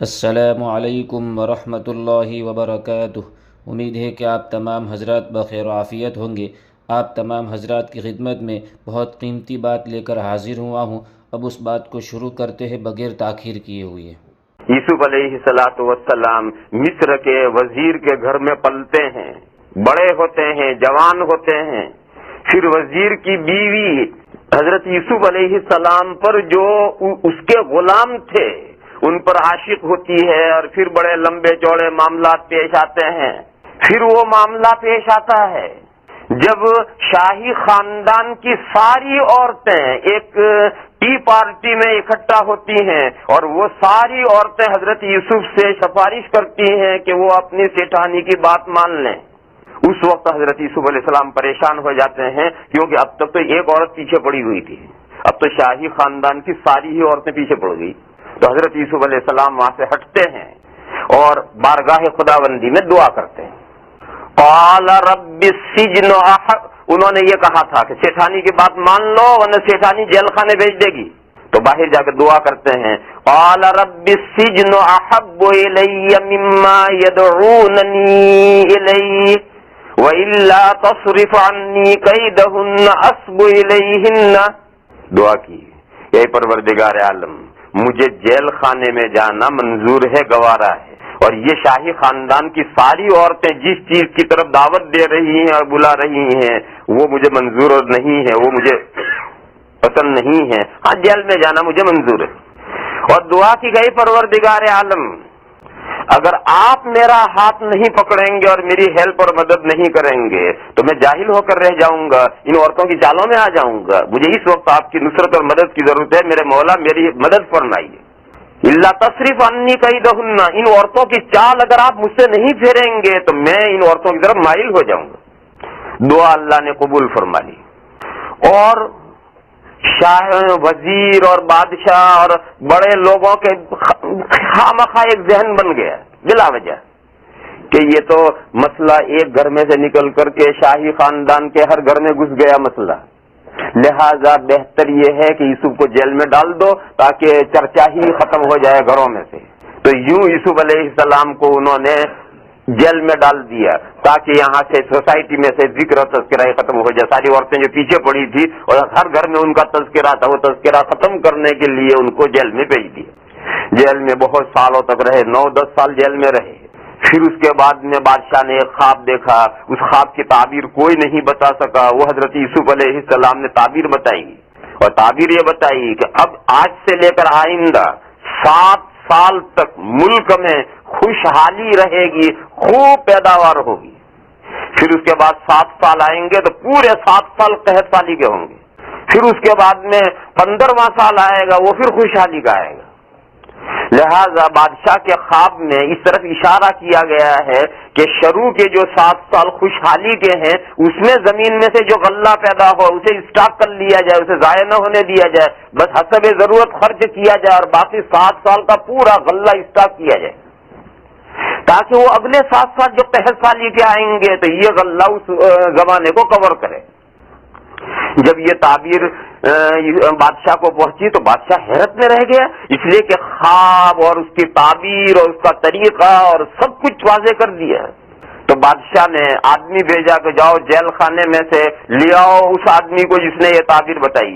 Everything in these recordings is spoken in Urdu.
السلام علیکم ورحمۃ اللہ وبرکاتہ۔ امید ہے کہ آپ تمام حضرات بخیر و عافیت ہوں گے۔ آپ تمام حضرات کی خدمت میں بہت قیمتی بات لے کر حاضر ہوا ہوں۔ اب اس بات کو شروع کرتے ہیں بغیر تاخیر کیے ہوئے۔ یوسف علیہ السلام مصر کے وزیر کے گھر میں پلتے ہیں، بڑے ہوتے ہیں، جوان ہوتے ہیں۔ پھر وزیر کی بیوی حضرت یوسف علیہ السلام پر جو اس کے غلام تھے ان پر عاشق ہوتی ہے، اور پھر بڑے لمبے چوڑے معاملات پیش آتے ہیں۔ پھر وہ معاملہ پیش آتا ہے جب شاہی خاندان کی ساری عورتیں ایک ٹی پارٹی میں اکٹھا ہوتی ہیں، اور وہ ساری عورتیں حضرت یوسف سے سفارش کرتی ہیں کہ وہ اپنی سیٹھانی کی بات مان لیں۔ اس وقت حضرت یوسف علیہ السلام پریشان ہو جاتے ہیں، کیونکہ اب تک تو ایک عورت پیچھے پڑی ہوئی تھی، اب تو شاہی خاندان کی ساری ہی عورتیں پیچھے پڑ گئی۔ تو حضرت یوسف علیہ السلام وہاں سے ہٹتے ہیں اور بارگاہ خداوندی میں دعا کرتے ہیں۔ قال رب السجن انہوں نے یہ کہا تھا کہ سیٹھانی کی بات مان لو ورنہ سیٹھانی جیل خانے بھیج دے گی، تو باہر جا کے دعا کرتے ہیں۔ قال رب السجن احب الی مما يدعوننی الیہ وَإِلَّا تَصْرِفْ عَنِّي كَيْدَهُنَّ أَصْبُ إِلَيْهِنَّ دعا کی، اے پروردگار عالم، مجھے جیل خانے میں جانا منظور ہے، گوارا ہے، اور یہ شاہی خاندان کی ساری عورتیں جس چیز کی طرف دعوت دے رہی ہیں اور بلا رہی ہیں وہ مجھے منظور نہیں ہے، وہ مجھے پسند نہیں ہے۔ ہاں، جیل میں جانا مجھے منظور ہے۔ اور دعا کی گئی، پروردگار عالم، اگر آپ میرا ہاتھ نہیں پکڑیں گے اور میری ہیلپ اور مدد نہیں کریں گے تو میں جاہل ہو کر رہ جاؤں گا، ان عورتوں کی چالوں میں آ جاؤں گا۔ مجھے اس وقت آپ کی نصرت اور مدد کی ضرورت ہے، میرے مولا میری مدد فرمائیے۔ الا تصرف عنی کیدہن، ان عورتوں کی چال اگر آپ مجھ سے نہیں پھیریں گے تو میں ان عورتوں کی طرف مائل ہو جاؤں گا۔ دعا اللہ نے قبول فرما لی، اور شاہ، وزیر اور بادشاہ اور بڑے لوگوں کے خامخواہ ایک ذہن بن گیا بلا وجہ کہ یہ تو مسئلہ ایک گھر میں سے نکل کر کے شاہی خاندان کے ہر گھر میں گھس گیا مسئلہ، لہذا بہتر یہ ہے کہ یوسف کو جیل میں ڈال دو تاکہ چرچا ہی ختم ہو جائے گھروں میں سے۔ تو یوں یوسف علیہ السلام کو انہوں نے جیل میں ڈال دیا تاکہ یہاں سے سوسائٹی میں سے ذکر اور تذکرہ ختم ہو جائے۔ ساری عورتیں جو پیچھے پڑی تھی اور ہر گھر میں ان کا تذکرہ تھا، وہ تذکرہ ختم کرنے کے لیے ان کو جیل میں بھیج دیا۔ جیل میں بہت سالوں تک رہے، 9-10 سال جیل میں رہے۔ پھر اس کے بعد میں بادشاہ نے ایک خواب دیکھا، اس خواب کی تعبیر کوئی نہیں بتا سکا، وہ حضرت یوسف علیہ السلام نے تعبیر بتائی، اور تعبیر یہ بتائی کہ اب آج سے لے کر آئندہ 7 سال تک ملک میں خوشحالی رہے گی، خوب پیداوار ہوگی۔ پھر اس کے بعد 7 سال آئیں گے تو پورے 7 سال قحط سالی کے ہوں گے۔ پھر اس کے بعد میں 15واں سال آئے گا، وہ پھر خوشحالی کا آئے گا۔ لہذا بادشاہ کے خواب میں اس طرف اشارہ کیا گیا ہے کہ شروع کے جو 7 سال خوشحالی کے ہیں اس میں زمین میں سے جو غلہ پیدا ہو اسے اسٹاک کر لیا جائے، اسے ضائع نہ ہونے دیا جائے، بس حسب ضرورت خرچ کیا جائے، اور باقی 7 سال کا پورا غلہ اسٹاک کیا جائے تاکہ وہ اگلے 7 سال جو قحط سالی کے آئیں گے تو یہ غلہ اس زمانے کو کور کرے۔ جب یہ تعبیر بادشاہ کو پہنچی تو بادشاہ حیرت میں رہ گیا، اس لیے کہ خواب اور اس کی تعبیر اور اس کا طریقہ اور سب کچھ واضح کر دیا۔ تو بادشاہ نے آدمی بھیجا کہ جاؤ جیل خانے میں سے لے آؤ اس آدمی کو جس نے یہ تعبیر بتائی۔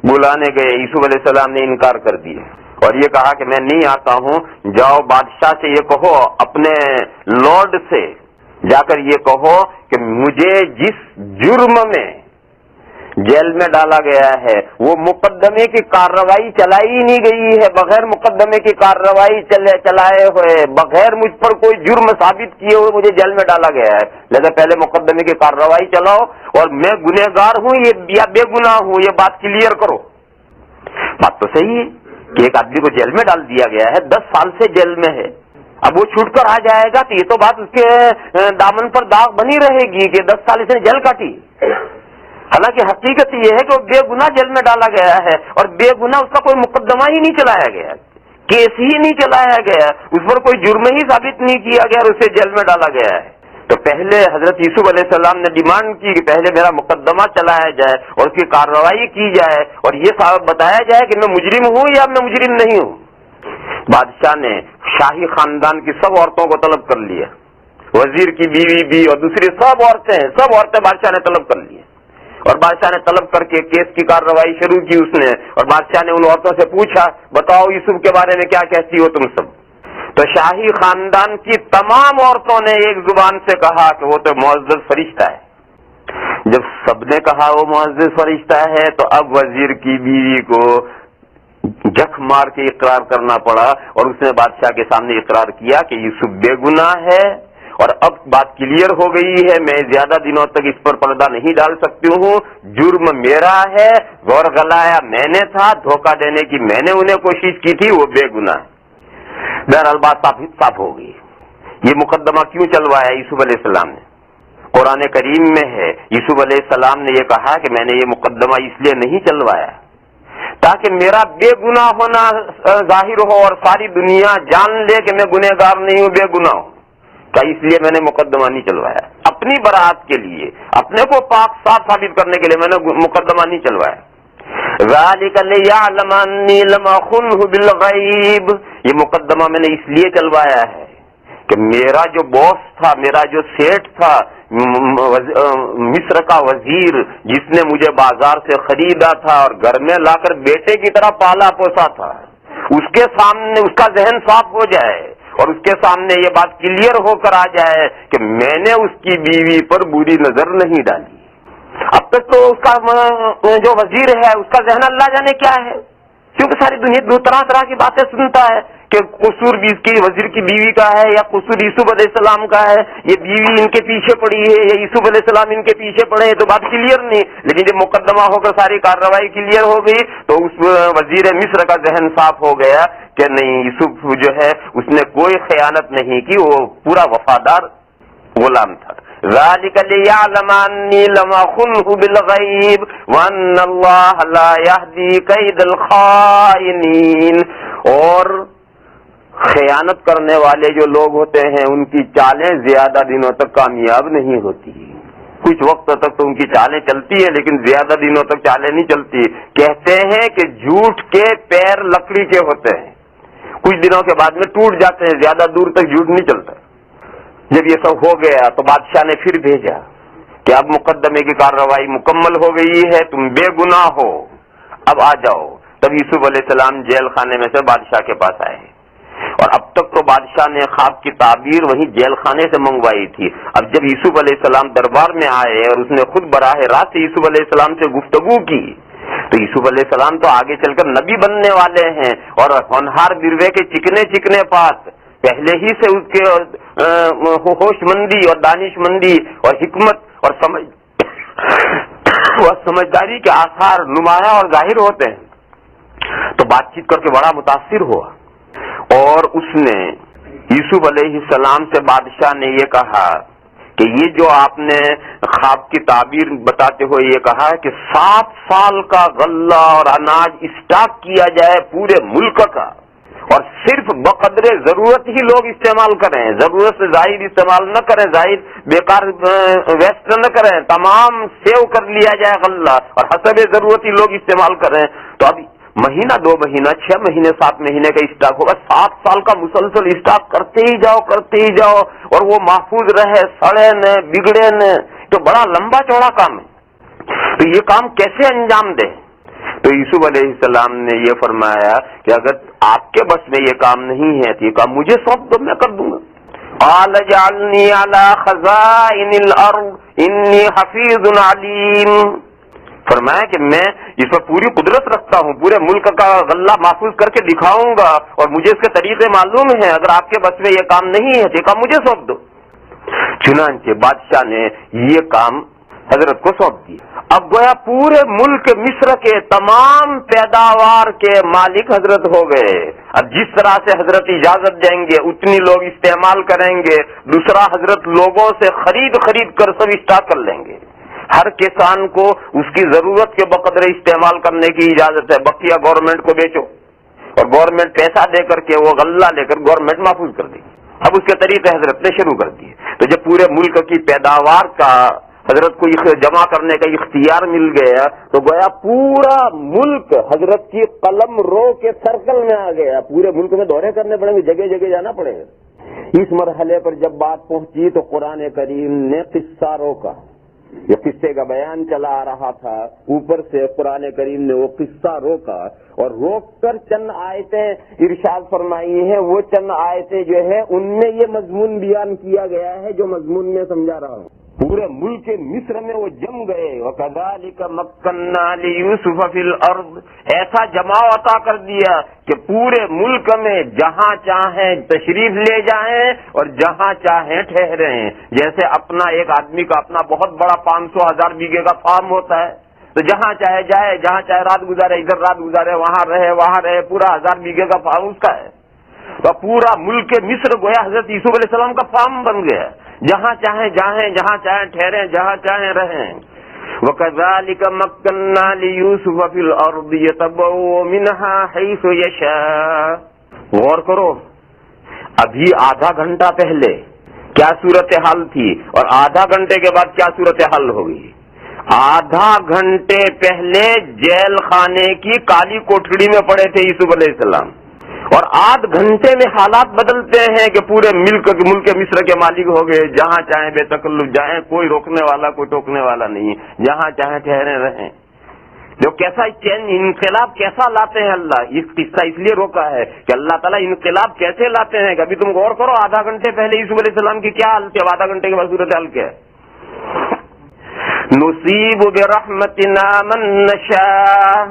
بلانے گئے، یوسف علیہ السلام نے انکار کر دیا اور یہ کہا کہ میں نہیں آتا ہوں۔ جاؤ بادشاہ سے یہ کہو، اپنے لارڈ سے جا کر یہ کہو کہ مجھے جس جرم میں جیل میں ڈالا گیا ہے وہ مقدمے کی کارروائی چلائی نہیں گئی ہے، بغیر مقدمے کی کارروائی چلائے ہوئے، بغیر مجھ پر کوئی جرم ثابت کیے ہوئے مجھے جیل میں ڈالا گیا ہے، لہذا پہلے مقدمے کی کارروائی چلاؤ، اور میں گنہگار ہوں یا بے گناہ ہوں یہ بات کلیئر کرو۔ بات تو صحیح ہے کہ ایک آدمی کو جیل میں ڈال دیا گیا ہے، 10 سال سے جیل میں ہے، اب وہ چھوٹ کر آ جائے گا تو یہ تو بات اس کے دامن پر داغ بنی رہے گی کہ 10 سال اس نے جیل کاٹی۔ حالانکہ حقیقت یہ ہے کہ وہ بے گناہ جیل میں ڈالا گیا ہے، اور بے گناہ اس کا کوئی مقدمہ ہی نہیں چلایا گیا، کیس ہی نہیں چلایا گیا، اس پر کوئی جرم ہی ثابت نہیں کیا گیا اور اسے جیل میں ڈالا گیا ہے۔ تو پہلے حضرت یوسف علیہ السلام نے ڈیمانڈ کی کہ پہلے میرا مقدمہ چلایا جائے اور اس کی کارروائی کی جائے اور یہ بتایا جائے کہ میں مجرم ہوں یا میں مجرم نہیں ہوں۔ بادشاہ نے شاہی خاندان کی سب عورتوں کو طلب کر لیا، وزیر کی بیوی بھی اور دوسری سب عورتیں بادشاہ نے طلب کر لی، اور بادشاہ نے طلب کر کے کیس کی کارروائی شروع کی اس نے، اور بادشاہ نے ان عورتوں سے پوچھا بتاؤ یوسف کے بارے میں کیا کہتی ہو تم سب؟ تو شاہی خاندان کی تمام عورتوں نے ایک زبان سے کہا کہ وہ تو معزز فرشتہ ہے۔ جب سب نے کہا وہ معزز فرشتہ ہے تو اب وزیر کی بیوی کو جک مار کے اقرار کرنا پڑا، اور اس نے بادشاہ کے سامنے اقرار کیا کہ یوسف بے گناہ ہے، اور اب بات کلیئر ہو گئی ہے، میں زیادہ دنوں تک اس پر پردہ نہیں ڈال سکتی ہوں، جرم میرا ہے، غور غلایا میں نے تھا، دھوکہ دینے کی میں نے انہیں کوشش کی تھی، وہ بے گناہ ہے۔ بہرحال بات صاف ہو گئی۔ یہ مقدمہ کیوں چلوایا یوسف علیہ السلام نے؟ قرآن کریم میں ہے، یوسف علیہ السلام نے یہ کہا کہ میں نے یہ مقدمہ اس لیے نہیں چلوایا تاکہ میرا بے گناہ ہونا ظاہر ہو اور ساری دنیا جان لے کہ میں گنہگار نہیں ہوں، بے گناہ ہوں، کیا اس لیے میں نے مقدمہ نہیں چلوایا؟ اپنی برات کے لیے، اپنے کو پاک صاف ثابت کرنے کے لیے میں نے مقدمہ نہیں چلوایا۔ ذالک لیعلم انی لم اخنہ بالغیب، یہ مقدمہ میں نے اس لیے چلوایا ہے کہ میرا جو باس تھا، میرا جو سیٹ تھا، مصر کا وزیر جس نے مجھے بازار سے خریدا تھا اور گھر میں لا کر بیٹے کی طرح پالا پوسا تھا، اس کے سامنے اس کا ذہن صاف ہو جائے اور اس کے سامنے یہ بات کلیئر ہو کر آ جائے کہ میں نے اس کی بیوی پر بری نظر نہیں ڈالی۔ اب تک تو اس کا جو وزیر ہے اس کا ذہن اللہ جانے کیا ہے، کیونکہ ساری دنیا طرح کی باتیں سنتا ہے کہ قصور بھی اس کی وزیر کی بیوی کا ہے یا قصور یوسف علیہ السلام کا ہے، یہ بیوی ان کے پیچھے پڑی ہے یا یوسف علیہ السلام ان کے پیچھے پڑے ہیں، تو بات کلیئر نہیں۔ لیکن جب مقدمہ ہو کر ساری کارروائی کلیئر ہو گئی تو اس وزیر مصر کا ذہن صاف ہو گیا کہ نہیں، یوسف جو ہے اس نے کوئی خیانت نہیں کی، وہ پورا وفادار غلام تھا۔ ذالک لیعلم انی لم اخنہ بالغیب وان اللہ لا یہدی کید الخائنین، اور خیانت کرنے والے جو لوگ ہوتے ہیں ان کی چالیں زیادہ دنوں تک کامیاب نہیں ہوتی، کچھ وقت تک تو ان کی چالیں چلتی ہیں لیکن زیادہ دنوں تک چالیں نہیں چلتی۔ کہتے ہیں کہ جھوٹ کے پیر لکڑی کے ہوتے ہیں، کچھ دنوں کے بعد میں ٹوٹ جاتے ہیں، زیادہ دور تک جھوٹ نہیں چلتا۔ جب یہ سب ہو گیا تو بادشاہ نے پھر بھیجا کہ اب مقدمے کی کارروائی مکمل ہو گئی ہے، تم بے گناہ ہو، اب آ جاؤ۔ تب یوسف علیہ السلام جیل خانے میں سے بادشاہ کے پاس آئے، اور اب تک تو بادشاہ نے خواب کی تعبیر وہیں جیل خانے سے منگوائی تھی۔ اب جب یوسف علیہ السلام دربار میں آئے اور اس نے خود براہ راست یوسف علیہ السلام سے گفتگو کی تو یوسف علیہ السلام تو آگے چل کر نبی بننے والے ہیں، اور ہونہار بیروے کے چکنے چکنے پاس پہلے ہی سے اس کے ہوش مندی اور دانش مندی اور حکمت اور سمجھداری کے آثار نمایاں اور ظاہر ہوتے ہیں۔ تو بات چیت کر کے بڑا متاثر ہوا، اور اس نے یوسف علیہ السلام سے بادشاہ نے یہ کہا کہ یہ جو آپ نے خواب کی تعبیر بتاتے ہوئے یہ کہا ہے کہ 7 سال کا غلہ اور اناج اسٹاک کیا جائے پورے ملک کا، اور صرف بقدر ضرورت ہی لوگ استعمال کریں، ضرورت سے زائد استعمال نہ کریں، زائد بیکار ویسٹ نہ کریں، تمام سیو کر لیا جائے غلہ اور حسب ضرورت ہی لوگ استعمال کریں۔ تو اب مہینہ 2 مہینہ 6 مہینے 7 مہینے کا اسٹاک ہوگا، 7 سال کا مسلسل اسٹاک کرتے ہی جاؤ اور وہ محفوظ رہے، سڑے نہ بگڑے نہ، تو بڑا لمبا چوڑا کام ہے۔ تو یہ کام کیسے انجام دے؟ تو یوسف علیہ السلام نے یہ فرمایا کہ اگر آپ کے بس میں یہ کام نہیں ہے تو یہ کام مجھے سونپ دو، میں کر دوں گا۔ قال اجعلنی علی خزائن الارض انی حفیظ علیم، فرمایا کہ میں اس پر پوری قدرت رکھتا ہوں، پورے ملک کا غلہ محفوظ کر کے دکھاؤں گا، اور مجھے اس کے طریقے معلوم ہیں، اگر آپ کے بس میں یہ کام نہیں ہے تو یہ کام مجھے سونپ دو۔ چنانچہ بادشاہ نے یہ کام حضرت کو سونپ دیا۔ اب گویا پورے ملک مصر کے تمام پیداوار کے مالک حضرت ہو گئے۔ اب جس طرح سے حضرت اجازت دیں گے اتنی لوگ استعمال کریں گے، دوسرا حضرت لوگوں سے خرید کر سب اسٹاک کر لیں گے۔ ہر کسان کو اس کی ضرورت کے بقدر استعمال کرنے کی اجازت ہے، بقیہ گورنمنٹ کو بیچو، اور گورنمنٹ پیسہ دے کر کے وہ غلہ لے کر گورنمنٹ محفوظ کر دے گی۔ اب اس کے طریقے حضرت نے شروع کر دیے۔ تو جب پورے ملک کی پیداوار کا حضرت کو جمع کرنے کا اختیار مل گیا تو گویا پورا ملک حضرت کی قلم رو کے سرکل میں آ گیا. پورے ملک میں دورے کرنے پڑیں گے, جگہ جگہ جانا پڑے گا. اس مرحلے پر جب بات پہنچی تو قرآن کریم نے قصہ روکا. یہ قصے کا بیان چلا آ رہا تھا, اوپر سے قرآن کریم نے وہ قصہ روکا اور روک کر چند آیتیں ارشاد فرمائی ہیں. وہ چند آیتیں جو ہے ان میں یہ مضمون بیان کیا گیا ہے جو مضمون میں سمجھا رہا ہوں. پورے ملک مصر میں وہ جم گئے. وَكَذَلِكَ مَكَّنَّا لِيُوسُفَ فِي الْأَرْضِ, ایسا جماع عطا کر دیا کہ پورے ملک میں جہاں چاہیں تشریف لے جائیں اور جہاں چاہیں ٹھہریں. جیسے اپنا ایک آدمی کا اپنا بہت بڑا 500,000 بیگھے کا فارم ہوتا ہے تو جہاں چاہے جائے, جہاں چاہے رات گزارے, ادھر رات گزارے, وہاں رہے, پورا 1000 بیگھے کا فارم اس کا ہے. تو پورا ملک مصر گویا حضرت یوسف علیہ السلام کا فارم بن گیا. جہاں چاہیں جائیں, جہاں چاہیں ٹھہریں, جہاں چاہیں رہیں. وَكَذَلِكَ مَكَّنَّا لِيُوسُفَ فِي الْأَرْضِ يَتَبَوَّأُ مِنْهَا حَيْثُ يَشَاءُ. غور کرو, ابھی آدھا گھنٹہ پہلے کیا صورتحال تھی اور آدھا گھنٹے کے بعد کیا صورتحال ہوگی. آدھا گھنٹے پہلے جیل خانے کی کالی کوٹڑی میں پڑے تھے یوسف علیہ السلام, اور آدھ گھنٹے میں حالات بدلتے ہیں کہ پورے ملک مصر کے مالک ہو گئے. جہاں چاہیں بے تکلف جائیں, کوئی روکنے والا کوئی ٹوکنے والا نہیں, جہاں چاہیں ٹھہرے رہیں. جو کیسا انقلاب کیسا لاتے ہیں اللہ. یہ قصہ اس لیے روکا ہے کہ اللہ تعالیٰ انقلاب کیسے لاتے ہیں. کبھی تم غور کرو, آدھا گھنٹے پہلے یوسف علیہ السلام کی کیا حال تھی, اب آدھا گھنٹے کے بعد صورت حال کیا ہے. نصیب برحمتنا من نشاء,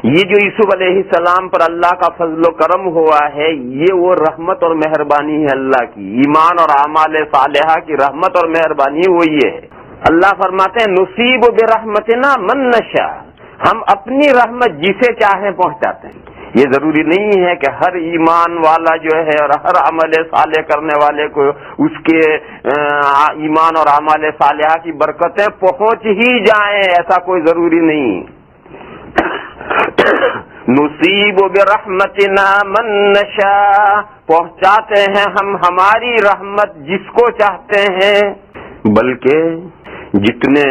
یہ جو یوسف علیہ السلام پر اللہ کا فضل و کرم ہوا ہے یہ وہ رحمت اور مہربانی ہے اللہ کی. ایمان اور اعمال صالحہ کی رحمت اور مہربانی وہ یہ ہے. اللہ فرماتے ہیں نصیب برحمتنا من نشاء, ہم اپنی رحمت جسے چاہیں پہنچاتے ہیں. یہ ضروری نہیں ہے کہ ہر ایمان والا جو ہے اور ہر عمل صالح کرنے والے کو اس کے ایمان اور اعمال صالحہ کی برکتیں پہنچ ہی جائیں, ایسا کوئی ضروری نہیں. نصیب برحمتنا من نشاء, پہنچاتے ہیں ہم ہماری رحمت جس کو چاہتے ہیں. بلکہ جتنے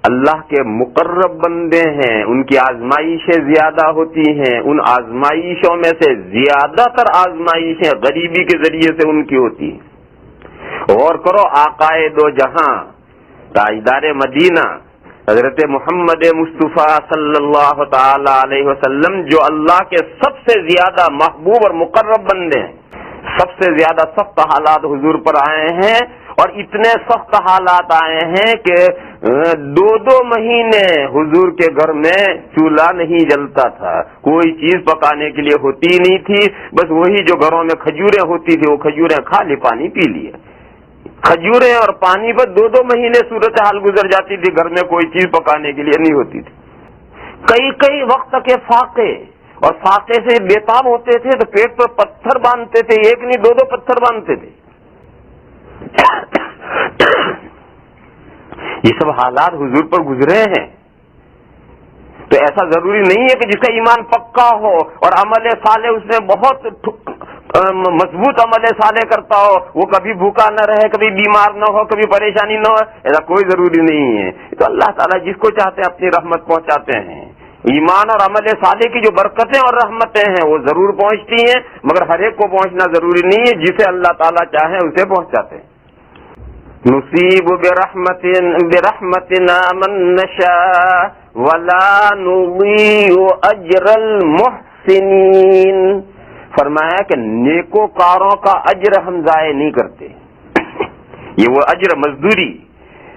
اللہ کے مقرب بندے ہیں ان کی آزمائشیں زیادہ ہوتی ہیں. ان آزمائشوں میں سے زیادہ تر آزمائشیں غریبی کے ذریعے سے ان کی ہوتی ہیں. غور کرو, آقائے دو جہاں تاجدار مدینہ حضرت محمد مصطفیٰ صلی اللہ تعالی علیہ وسلم جو اللہ کے سب سے زیادہ محبوب اور مقرب بندے ہیں, سب سے زیادہ سخت حالات حضور پر آئے ہیں. اور اتنے سخت حالات آئے ہیں کہ 2 مہینے حضور کے گھر میں چولہا نہیں جلتا تھا, کوئی چیز پکانے کے لیے ہوتی نہیں تھی. بس وہی جو گھروں میں کھجوریں ہوتی تھی وہ کھجوریں کھا لی, پانی پی لیے. کھجوریں اور پانی پر 2 مہینے صورتحال گزر جاتی تھی, گھر میں کوئی چیز پکانے کے لیے نہیں ہوتی تھی. کئی وقت کے فاقے, اور فاقے سے بےتاب ہوتے تھے تو پیٹ پر پتھر باندھتے تھے, 1 نہیں 2 پتھر باندھتے تھے. یہ سب حالات حضور پر گزرے ہیں. تو ایسا ضروری نہیں ہے کہ جس کا ایمان پکا ہو اور عمل صالح اس میں بہت مضبوط عمل صالح کرتا ہو, وہ کبھی بھوکا نہ رہے, کبھی بیمار نہ ہو, کبھی پریشانی نہ ہو, ایسا کوئی ضروری نہیں ہے. تو اللہ تعالیٰ جس کو چاہتے ہیں اپنی رحمت پہنچاتے ہیں. ایمان اور عمل صالح کی جو برکتیں اور رحمتیں ہیں وہ ضرور پہنچتی ہیں, مگر ہر ایک کو پہنچنا ضروری نہیں ہے. جسے اللہ تعالیٰ چاہے اسے پہنچاتے ہیں. نصیب برحمتنا من نشاء ولا نضيع اجر المحسنین. فرمایا کہ نیکوکاروں کا اجر ہم ضائع نہیں کرتے. یہ وہ اجر مزدوری,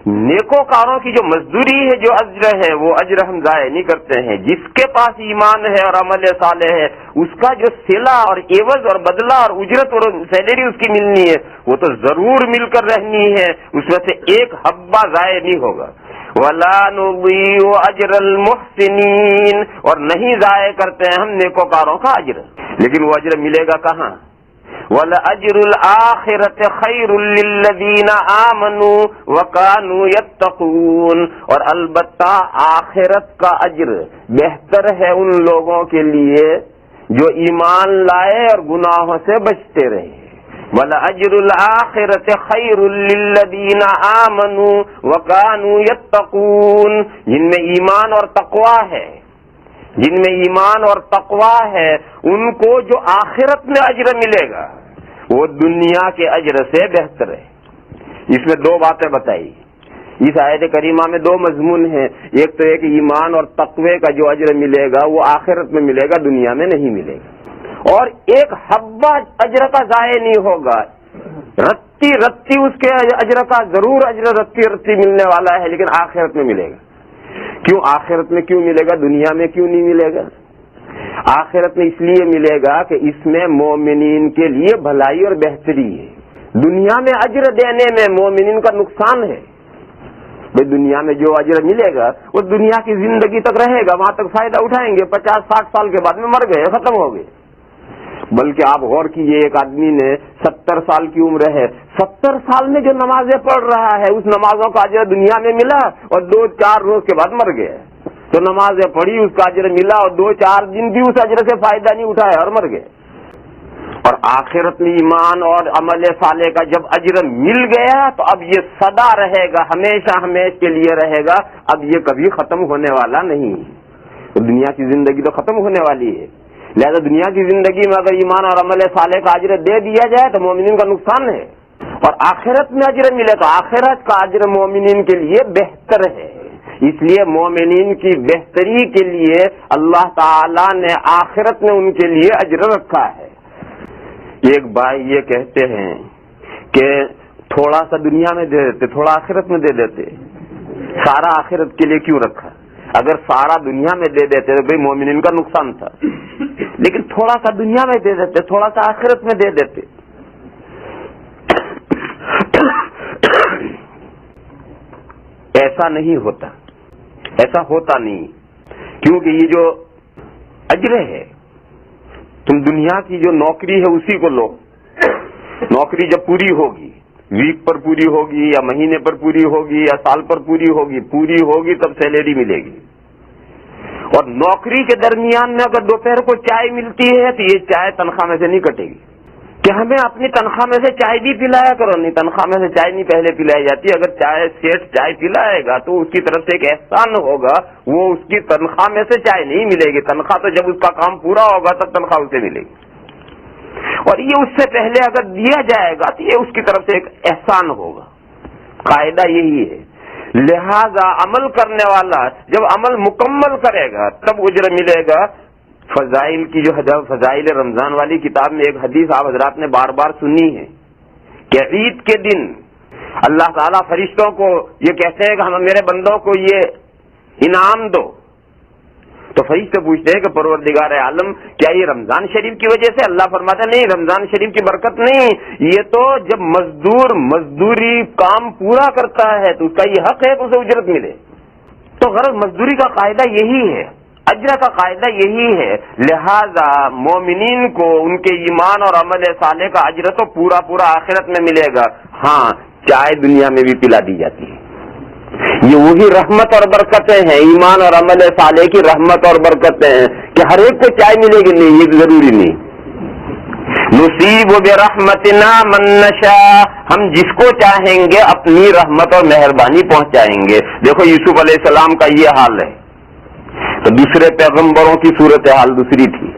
نیکوکاروں کی جو مزدوری ہے, جو اجر ہے, وہ اجر ہم ضائع نہیں کرتے ہیں. جس کے پاس ایمان ہے اور عمل صالح ہے اس کا جو صلہ اور عوض اور بدلہ اور اجرت اور سیلری اس کی ملنی ہے وہ تو ضرور مل کر رہنی ہے, اس میں سے ایک حبہ ضائع نہیں ہوگا. ولا نضيع اجر المحسنین, اور نہیں ضائع کرتے ہیں ہم نیکوکاروں کا اجر. لیکن وہ اجر ملے گا کہاں؟ وَلَأَجْرُ الْآخِرَةِ خَيْرٌ لِّلَّذِينَ آمَنُوا وَكَانُوا يَتَّقُونَ, اور البتہ آخرت کا اجر بہتر ہے ان لوگوں کے لیے جو ایمان لائے اور گناہوں سے بچتے رہے. وَلَأَجْرُ الْآخِرَةِ خَيْرٌ لِّلَّذِينَ آمَنُوا وَكَانُوا يَتَّقُونَ، جن میں ایمان اور تقویٰ ہے، جن میں ایمان اور تقویٰ ہے، ان کو جو آخرت میں اجر ملے گا وہ دنیا کے اجر سے بہتر ہے۔ اس میں دو باتیں بتائی، اس آیت کریمہ میں دو مضمون ہیں، ایک تو ایک ایمان اور تقوی کا جو اجر ملے گا وہ آخرت میں ملے گا، دنیا میں نہیں ملے گا، اور ایک حبہ اجر کا ضائع نہیں ہوگا، رتی رتی اس کے اجر کا ضرور اجر رتی رتی ملنے والا ہے، لیکن آخرت میں ملے گا۔ کیوں آخرت میں کیوں ملے گا، دنیا میں کیوں نہیں ملے گا؟ آخرت میں اس لیے ملے گا کہ اس میں مومنین کے لیے بھلائی اور بہتری ہے۔ دنیا میں اجر دینے میں مومنین کا نقصان ہے، بھائی دنیا میں جو اجر ملے گا وہ دنیا کی زندگی تک رہے گا، وہاں تک فائدہ اٹھائیں گے، 50-60 سال کے بعد میں مر گئے، ختم ہو گئے۔ بلکہ آپ غور کیجئے، ایک آدمی نے 70 سال کی عمر ہے، 70 سال میں جو نمازیں پڑھ رہا ہے اس نمازوں کا اجر دنیا میں ملا اور 2-4 روز کے بعد مر گئے، تو نمازیں پڑھی اس کا اجر ملا اور 2-4 دن بھی اس اجر سے فائدہ نہیں اٹھایا اور مر گئے۔ اور آخرت میں ایمان اور عمل صالح کا جب اجر مل گیا تو اب یہ سدا رہے گا، ہمیشہ ہمیشہ کے لیے رہے گا، اب یہ کبھی ختم ہونے والا نہیں۔ تو دنیا کی زندگی تو ختم ہونے والی ہے، لہذا دنیا کی زندگی میں اگر ایمان اور عمل صالح کا اجر دے دیا جائے تو مومنین کا نقصان ہے، اور آخرت میں اجر ملے تو آخرت کا اجر مومنین کے لیے بہتر ہے۔ اس لیے مومنین کی بہتری کے لیے اللہ تعالی نے آخرت میں ان کے لیے اجر رکھا ہے۔ ایک بھائی یہ کہتے ہیں کہ تھوڑا سا دنیا میں دے دیتے، تھوڑا آخرت میں دے دیتے، سارا آخرت کے لیے کیوں رکھا؟ اگر سارا دنیا میں دے دیتے تو بھائی مومنین کا نقصان تھا، لیکن تھوڑا سا دنیا میں دے دیتے، تھوڑا سا آخرت میں دے دیتے۔ ایسا نہیں ہوتا، ایسا ہوتا نہیں، کیونکہ یہ جو اجر ہے، تم دنیا کی جو نوکری ہے اسی کو لو، نوکری جب پوری ہوگی، ویک پر پوری ہوگی یا مہینے پر پوری ہوگی یا سال پر پوری ہوگی تب سیلری ملے گی۔ اور نوکری کے درمیان میں اگر دوپہر کو چائے ملتی ہے تو یہ چائے تنخواہ میں سے نہیں کٹے گی کہ ہمیں اپنی تنخواہ میں سے چائے بھی پلایا کرو، نہیں، تنخواہ میں سے چائے نہیں پہلے پلائی جاتی۔ اگر سیٹ چائے پلائے گا تو اس کی طرف سے ایک احسان ہوگا، وہ اس کی تنخواہ میں سے چائے نہیں ملے گی، تنخواہ تو جب اس کا کام پورا ہوگا تب تنخواہ اسے ملے گی، اور یہ اس سے پہلے اگر دیا جائے گا تو یہ اس کی طرف سے ایک احسان ہوگا۔ قاعدہ یہی ہے، لہذا عمل کرنے والا جب عمل مکمل کرے گا تب اجر ملے گا۔ فضائل کی جو فضائل رمضان والی کتاب میں ایک حدیث آپ حضرات نے بار بار سنی ہے کہ عید کے دن اللہ تعالیٰ فرشتوں کو یہ کہتے ہیں کہ ہم میرے بندوں کو یہ انعام دو، تو فرشتے پوچھتے ہیں کہ پروردگار عالم کیا یہ رمضان شریف کی وجہ سے؟ اللہ فرماتا ہے نہیں، رمضان شریف کی برکت نہیں، یہ تو جب مزدور مزدوری کام پورا کرتا ہے تو اس کا یہ حق ہے کہ اسے اجرت ملے۔ تو غرض مزدوری کا قاعدہ یہی ہے، اجر کا قاعدہ یہی ہے، لہذا مومنین کو ان کے ایمان اور عمل صالح کا اجر تو پورا پورا آخرت میں ملے گا۔ ہاں، چائے دنیا میں بھی پلا دی جاتی ہے، یہ وہی رحمت اور برکتیں ہیں، ایمان اور عمل صالح کی رحمت اور برکتیں ہیں کہ ہر ایک کو چائے ملے گی نہیں، یہ ضروری نہیں۔ نصیب برحمتنا من نشاء، ہم جس کو چاہیں گے اپنی رحمت اور مہربانی پہنچائیں گے۔ دیکھو یوسف علیہ السلام کا یہ حال ہے، تو دوسرے پیغمبروں کی صورتحال دوسری تھی،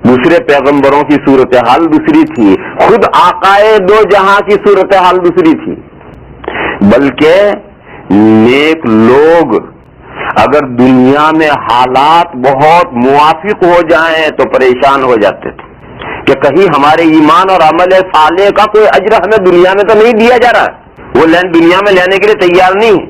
دوسرے پیغمبروں کی صورتحال دوسری تھی، خود آقائے دو جہاں کی صورتحال دوسری تھی۔ بلکہ نیک لوگ اگر دنیا میں حالات بہت موافق ہو جائیں تو پریشان ہو جاتے تھے کہ کہیں ہمارے ایمان اور عمل صالح کا کوئی اجر ہمیں دنیا میں تو نہیں دیا جا رہا، وہ دنیا میں لینے کے لیے تیار نہیں۔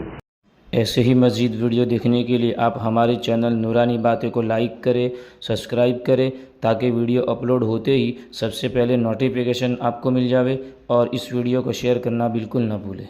ایسے ہی مزید ویڈیو دیکھنے کے لیے آپ ہمارے چینل نورانی باتیں کو لائک کریں، سبسکرائب کریں، تاکہ ویڈیو اپلوڈ ہوتے ہی سب سے پہلے نوٹیفیکیشن آپ کو مل جاوے، اور اس ویڈیو کو شیئر کرنا بالکل نہ بھولیں۔